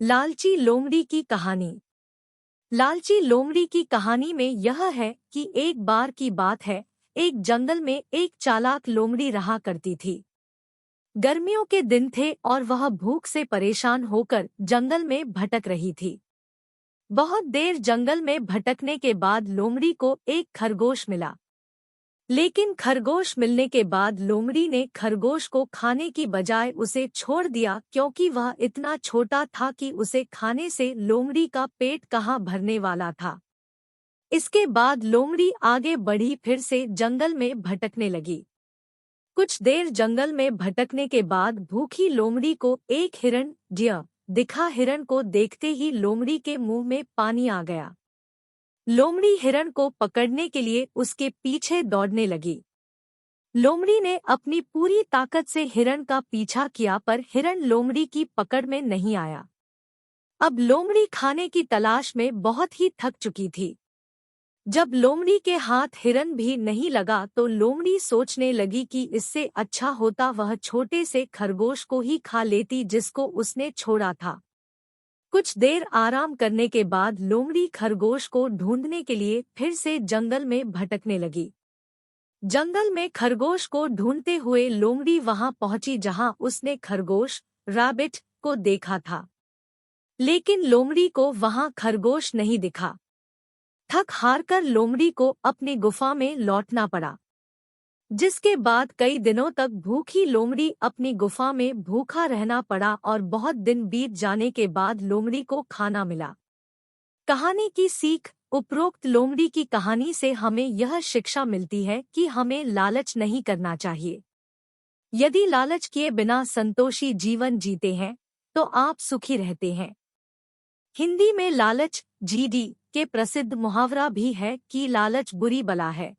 लालची लोमड़ी की कहानी। लालची लोमड़ी की कहानी में यह है कि एक बार की बात है, एक जंगल में एक चालाक लोमड़ी रहा करती थी। गर्मियों के दिन थे और वह भूख से परेशान होकर जंगल में भटक रही थी। बहुत देर जंगल में भटकने के बाद लोमड़ी को एक खरगोश मिला। लेकिन खरगोश मिलने के बाद लोमड़ी ने खरगोश को खाने की बजाय उसे छोड़ दिया, क्योंकि वह इतना छोटा था कि उसे खाने से लोमड़ी का पेट कहाँ भरने वाला था। इसके बाद लोमड़ी आगे बढ़ी, फिर से जंगल में भटकने लगी। कुछ देर जंगल में भटकने के बाद भूखी लोमड़ी को एक हिरण डियर दिखा। हिरण को देखते ही लोमड़ी के मुंह में पानी आ गया। लोमड़ी हिरण को पकड़ने के लिए उसके पीछे दौड़ने लगी। लोमड़ी ने अपनी पूरी ताकत से हिरण का पीछा किया, पर हिरण लोमड़ी की पकड़ में नहीं आया। अब लोमड़ी खाने की तलाश में बहुत ही थक चुकी थी। जब लोमड़ी के हाथ हिरण भी नहीं लगा तो लोमड़ी सोचने लगी कि इससे अच्छा होता वह छोटे से खरगोश को ही खा लेती जिसको उसने छोड़ा था। कुछ देर आराम करने के बाद लोमड़ी खरगोश को ढूंढने के लिए फिर से जंगल में भटकने लगी। जंगल में खरगोश को ढूंढते हुए लोमड़ी वहां पहुंची जहां उसने खरगोश रैबिट को देखा था। लेकिन लोमड़ी को वहां खरगोश नहीं दिखा। थक हारकर लोमड़ी को अपनी गुफा में लौटना पड़ा, जिसके बाद कई दिनों तक भूखी लोमड़ी अपनी गुफा में भूखा रहना पड़ा और बहुत दिन बीत जाने के बाद लोमड़ी को खाना मिला। कहानी की सीख। उपरोक्त लोमड़ी की कहानी से हमें यह शिक्षा मिलती है कि हमें लालच नहीं करना चाहिए। यदि लालच किए बिना संतोषी जीवन जीते हैं तो आप सुखी रहते हैं। हिंदी में लालच जीडी के प्रसिद्ध मुहावरा भी है कि लालच बुरी बला है।